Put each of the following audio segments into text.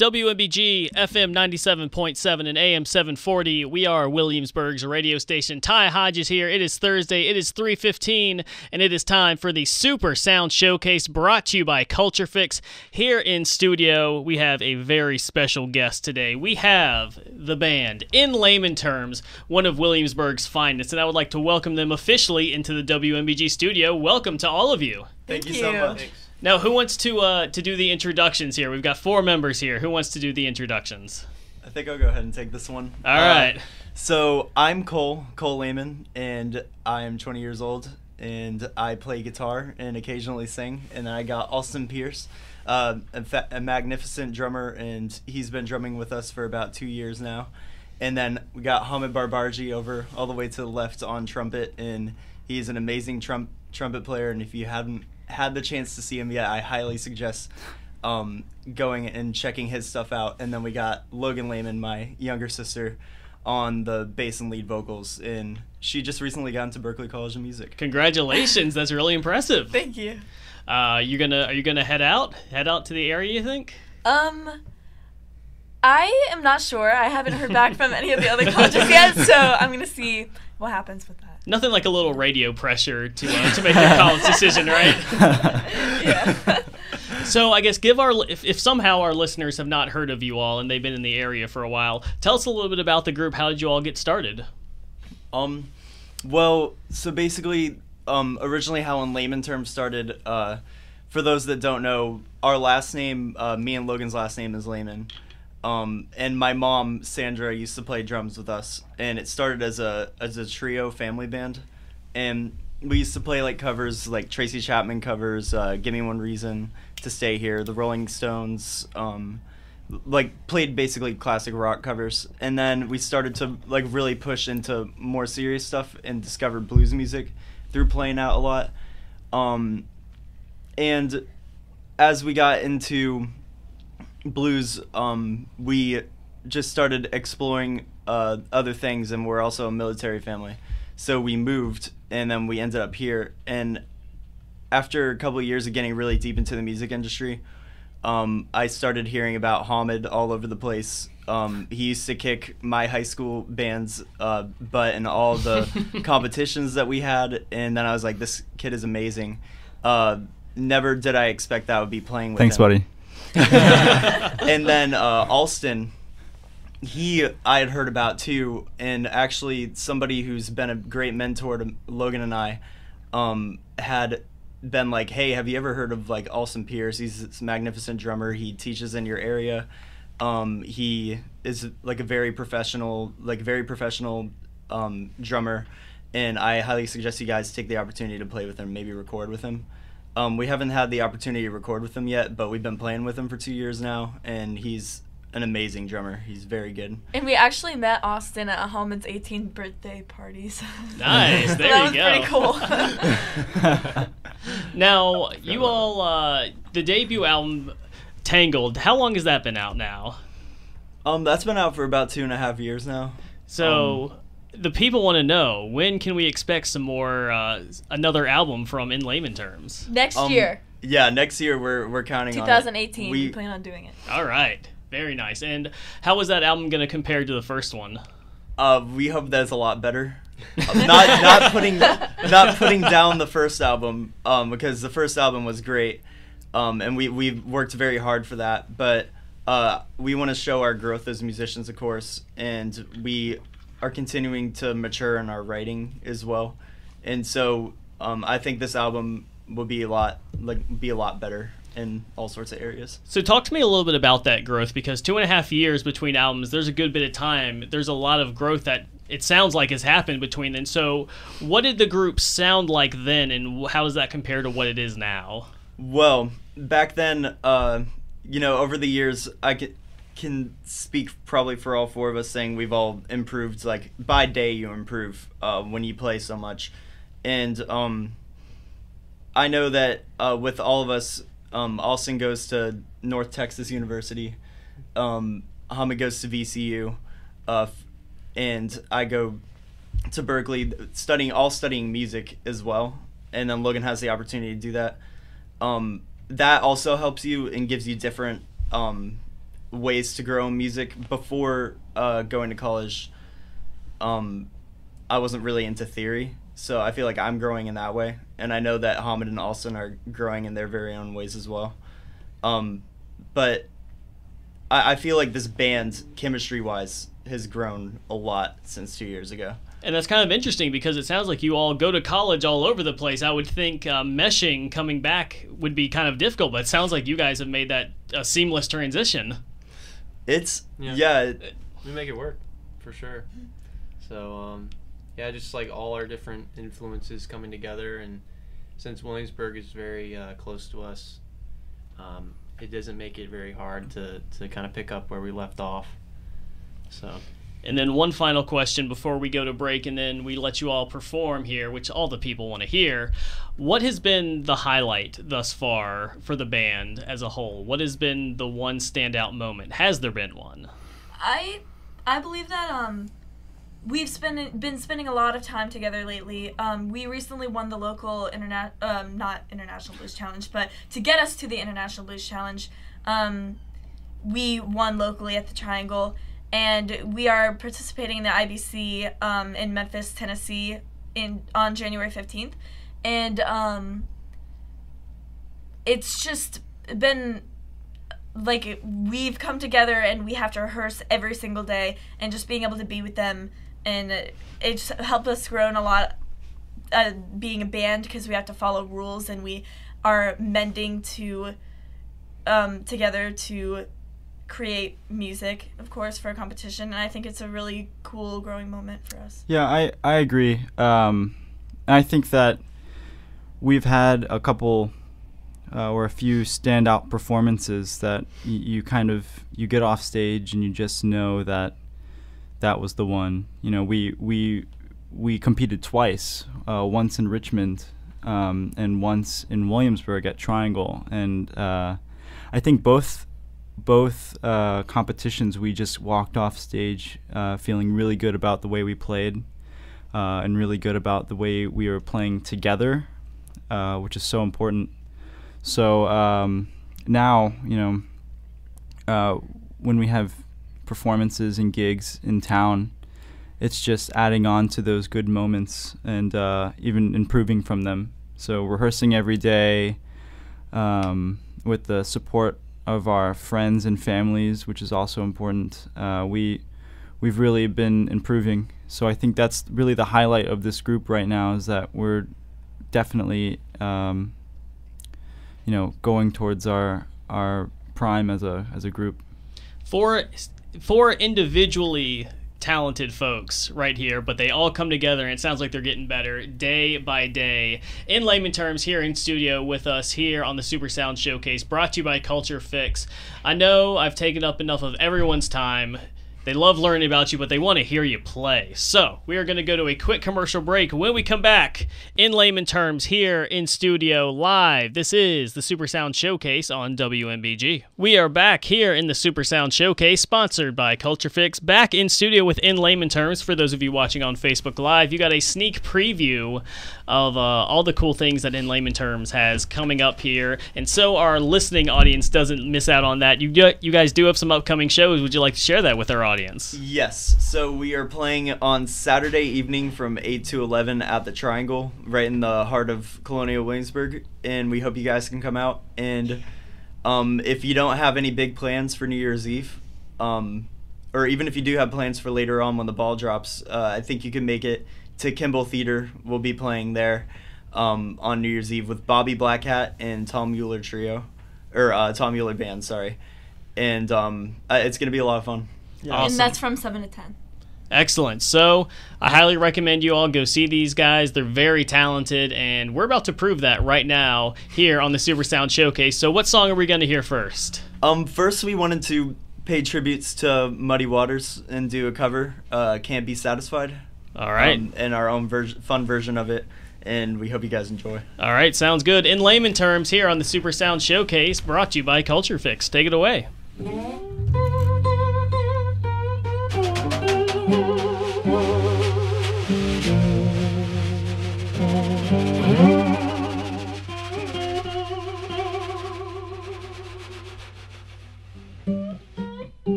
WMBG FM 97.7 and AM 740. We are Williamsburg's radio station. Ty Hodges here. It is Thursday. It is 3:15, and it is time for the Super Sound Showcase brought to you by Culture Fix. Here in studio, we have a very special guest today. We have the band, in layman terms, one of Williamsburg's finest, and I would like to welcome them officially into the WMBG studio. Welcome to all of you. Thank you so much. Thanks. Now, who wants to do the introductions here? We've got 4 members here. Who wants to do the introductions? I think I'll go ahead and take this one. All right. So I'm Cole Layman, and I'm 20 years old, and I play guitar and occasionally sing. And then I got Austin Pierce, a magnificent drummer, and he's been drumming with us for about 2 years now. And then we got Hamid Barbarji over all the way to the left on trumpet, and he's an amazing trumpet player. And if you haven't had the chance to see him yet, I highly suggest going and checking his stuff out. And then we got Logan Layman, my younger sister, on the bass and lead vocals, and she just recently got into Berklee College of Music. Congratulations. That's really impressive. Thank you. Are you gonna head out to the area, you think? I am not sure. I haven't heard back from any of the other colleges yet, so I'm gonna see what happens with that. Nothing like a little radio pressure to make your college decision, right? Yeah. So I guess if somehow our listeners have not heard of you all and they've been in the area for a while, tell us a little bit about the group. How did you all get started? Well, so basically, originally how in layman terms started, for those that don't know, our last name, me and Logan's last name is Layman. And my mom, Sandra, used to play drums with us, and it started as a trio family band, and we used to play like covers, like Tracy Chapman covers, Give Me One Reason to Stay Here, the Rolling Stones, like played basically classic rock covers. And then we started to like really push into more serious stuff and discovered blues music through playing out a lot. And as we got into blues, we just started exploring other things, and we're also a military family, so we moved, and then we ended up here. And after a couple of years of getting really deep into the music industry, I started hearing about Hamid all over the place. He used to kick my high school band's butt in all the competitions that we had, and then I was like, this kid is amazing. Never did I expect that I would be playing with him. Thanks, buddy. And then Alston, I had heard about too, and actually somebody who's been a great mentor to Logan and I had been like, hey, have you ever heard of like Austin Pierce? He's this magnificent drummer. He teaches in your area. He is like a very professional drummer, and I highly suggest you guys take the opportunity to play with him, maybe record with him. We haven't had the opportunity to record with him yet, but we've been playing with him for 2 years now, and he's an amazing drummer. He's very good. And we actually met Austin at Hamid's 18th birthday party. So. Nice. There you go. That was pretty cool. Now, you all, the debut album, Tangled, how long has that been out now? That's been out for about 2.5 years now. So the people want to know, when can we expect some more, another album from In Layman Terms? Next year. Yeah, next year we're counting 2018, on it. we plan on doing it. All right. Very nice. And how was that album going to compare to the first one? We hope that's a lot better. Not putting down the first album, because the first album was great, and we worked very hard for that. But we want to show our growth as musicians, of course, and we are continuing to mature in our writing as well. And so I think this album will be a lot better in all sorts of areas. So talk to me a little bit about that growth, because 2.5 years between albums, there's a good bit of time. There's a lot of growth that it sounds like has happened between then. So what did the group sound like then, and how does that compare to what it is now? Well, back then, over the years, I can speak probably for all 4 of us saying we've all improved. Like, by day you improve when you play so much. And I know that with all of us, Austin goes to North Texas University, Hamid goes to VCU, and I go to Berklee studying music as well. And then Logan has the opportunity to do that. That also helps you and gives you different ways to grow in music. Before going to college, I wasn't really into theory, so I feel like I'm growing in that way. And I know that Hamid and Alston are growing in their very own ways as well. But I feel like this band, chemistry-wise, has grown a lot since 2 years ago. And that's kind of interesting because it sounds like you all go to college all over the place. I would think meshing coming back would be kind of difficult, but it sounds like you guys have made that a seamless transition. It's, We make it work, for sure. So, just like all our different influences coming together, and since Williamsburg is very close to us, it doesn't make it very hard to kind of pick up where we left off. So. And then one final question before we go to break and then we let you all perform here, which all the people want to hear. What has been the highlight thus far for the band as a whole? What has been the one standout moment? Has there been one? I believe that we've been spending a lot of time together lately. We recently won the local not International Blues Challenge, but to get us to the International Blues Challenge, we won locally at the Triangle. And we are participating in the IBC in Memphis, Tennessee on January 15th. And it's just been like we've come together and we have to rehearse every single day, and just being able to be with them. And it just helped us grow in a lot being a band, because we have to follow rules and we are mending to together to create music, of course, for a competition. And I think it's a really cool growing moment for us. Yeah, I agree. I think that we've had a couple or a few standout performances that you get off stage and you just know that was the one. You know, we competed twice, once in Richmond and once in Williamsburg at Triangle, and I think both competitions we just walked off stage feeling really good about the way we played and really good about the way we were playing together, which is so important. So now, you know, when we have performances and gigs in town, it's just adding on to those good moments and even improving from them. So rehearsing every day with the support of our friends and families, which is also important. We've really been improving. So I think that's really the highlight of this group right now, is that we're definitely going towards our prime as a group. For individually talented folks right here, but they all come together and it sounds like they're getting better day by day. In layman terms, here in studio with us here on the Super Sound Showcase, brought to you by Culture Fix. I know I've taken up enough of everyone's time. They love learning about you, but they want to hear you play. So we are going to go to a quick commercial break. When we come back, in layman terms, here in studio live, this is the Super Sound Showcase on WMBG. We are back here in the Super Sound Showcase, sponsored by Culture Fix, back in studio with In Layman Terms. For those of you watching on Facebook Live, you got a sneak preview of all the cool things that In Layman Terms has coming up here, and so our listening audience doesn't miss out on that. You guys do have some upcoming shows. Would you like to share that with our audience? Yes, so we are playing on Saturday evening from 8 to 11 at the Triangle, right in the heart of Colonial Williamsburg, and we hope you guys can come out. And if you don't have any big plans for New Year's Eve, or even if you do have plans for later on when the ball drops, I think you can make it to Kimball Theater. We'll be playing there on New Year's Eve with Bobby Blackhat and Tom Mueller Trio, or Tom Mueller Band, sorry. And it's going to be a lot of fun. Yeah. Awesome. And that's from 7 to 10. Excellent. So I highly recommend you all go see these guys. They're very talented, and we're about to prove that right now here on the Super Sound Showcase. So what song are we going to hear first? First, we wanted to pay tributes to Muddy Waters and do a cover, Can't Be Satisfied. All right. And our own fun version of it, and we hope you guys enjoy. All right, sounds good. In layman terms, here on the Super Sound Showcase, brought to you by Culture Fix. Take it away.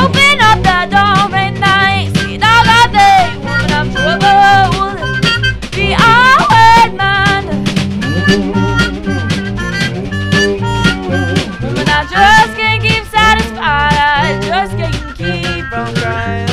Open up the door and I see all of the woman of trouble. Be our man. Woman, I just can't keep satisfied. I just can't keep from crying.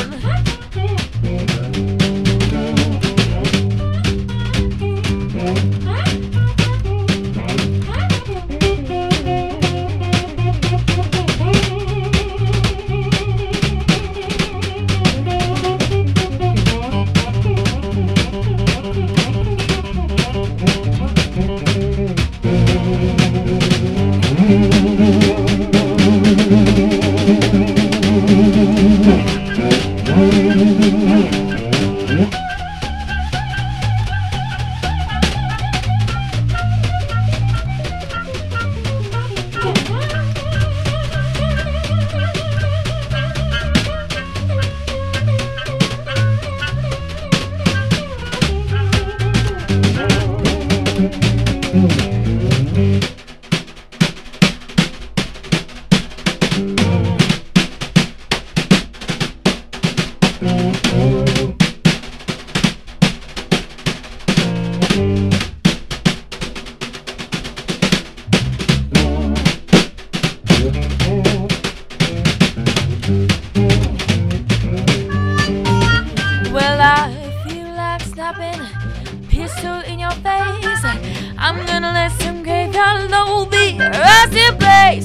I'm gonna let some graveyard low be a rusty place.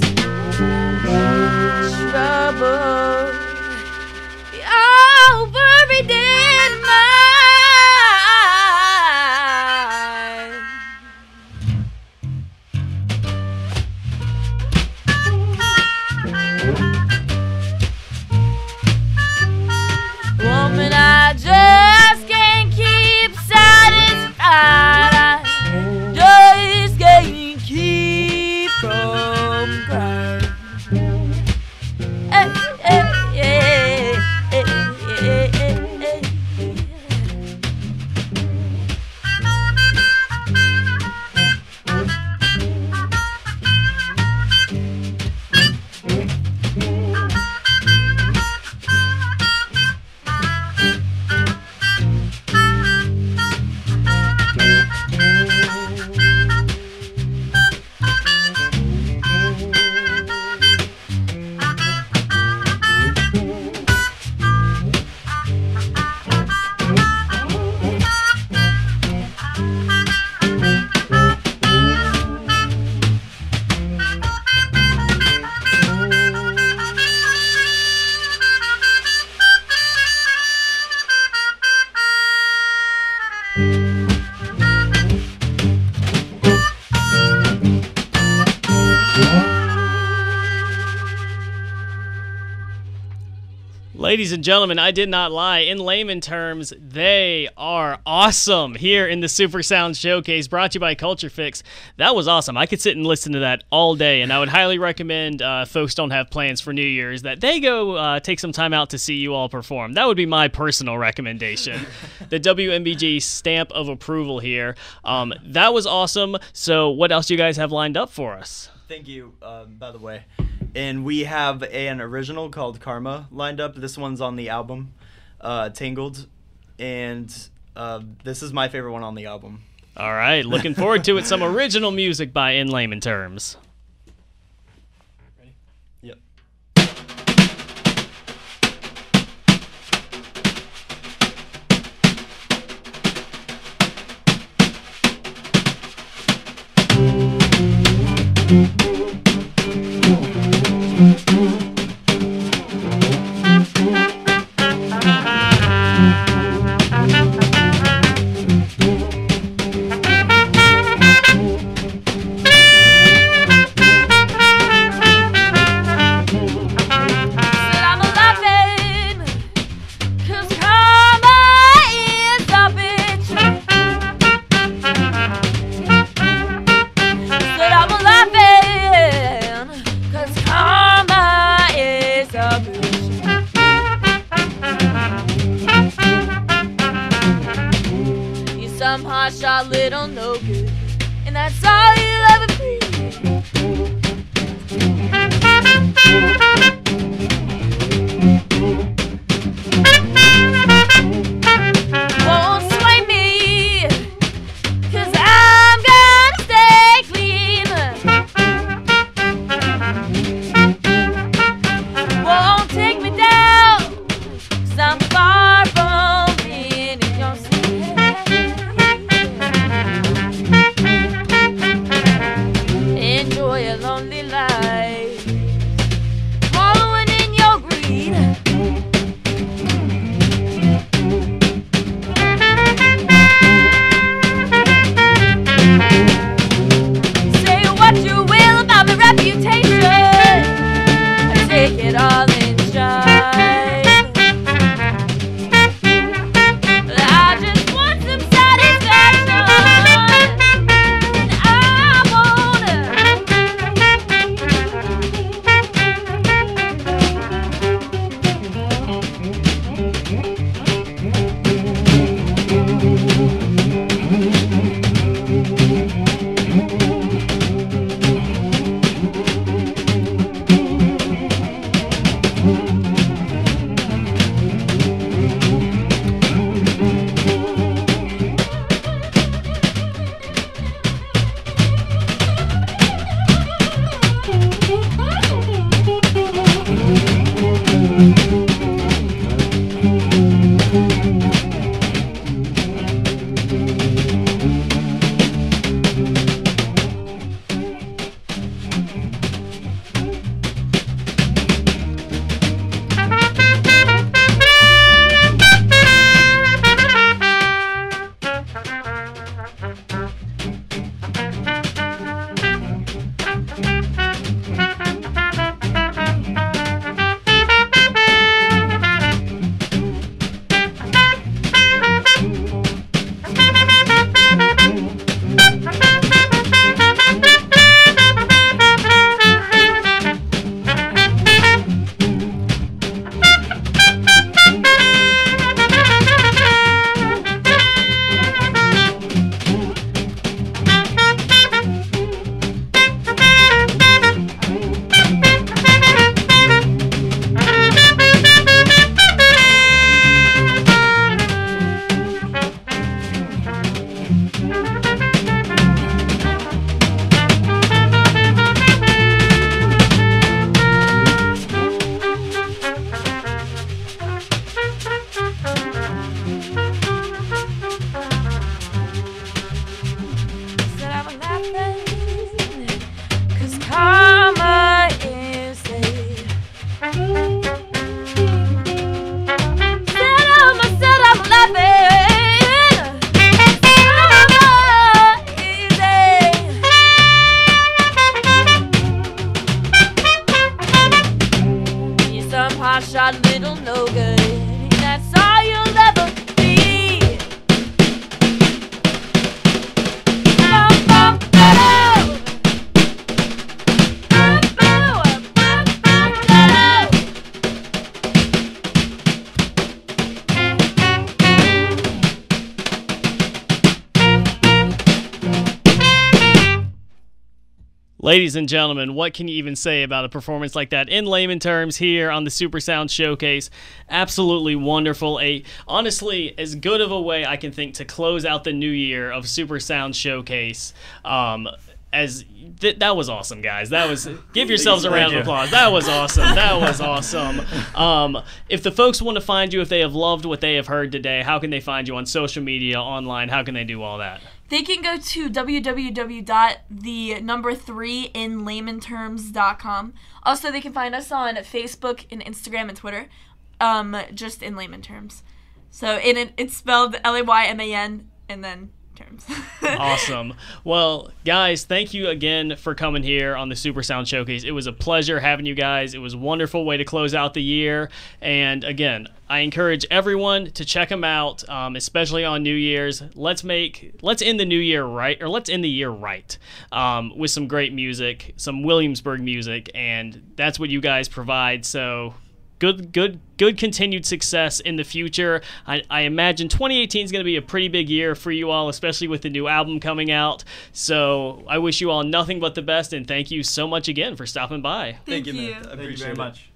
Trouble be all buried in mine. Woman, I just can't keep satisfied. Just can't keep from crying. Hey, hey, hey, hey, hey, hey, hey. Ladies and gentlemen, I did not lie. In layman terms, they are awesome here in the Super Sound Showcase, brought to you by Culture Fix. That was awesome. I could sit and listen to that all day, and I would highly recommend folks don't have plans for New Year's that they go take some time out to see you all perform. That would be my personal recommendation. The WMBG stamp of approval here. That was awesome. So what else do you guys have lined up for us? Thank you, by the way. And we have an original called Karma lined up. This one's on the album, Tangled. And this is my favorite one on the album. All right, looking forward to it. Some original music by In Layman Terms. Ready? Yep. Some hotshot little no good, and that's all you'll ever be. little no good. That's all you'll ever be. Ladies and gentlemen, what can you even say about a performance like that in layman terms here on the Super Sound Showcase? Absolutely wonderful. Honestly, as good of a way I can think to close out the new year of Super Sound Showcase. That was awesome, guys. That was give yourselves a round of applause. That was awesome. That was awesome. If the folks want to find you, if they have loved what they have heard today, how can they find you on social media, online? How can they do all that? They can go to www.3in-laymanterms.com. Also, they can find us on Facebook and Instagram and Twitter, just in layman terms. So it's spelled Layman and then terms. Awesome. Well, guys, thank you again for coming here on the Super Sound Showcase. It was a pleasure having you guys. It was a wonderful way to close out the year. And again, I encourage everyone to check them out, especially on New Year's. Let's end the new year right, or let's end the year right, with some great music, some Williamsburg music, and that's what you guys provide. So good continued success in the future. I imagine 2018 is going to be a pretty big year for you all, especially with the new album coming out. So I wish you all nothing but the best, and thank you so much again for stopping by. Thank you. Man. I appreciate it very much.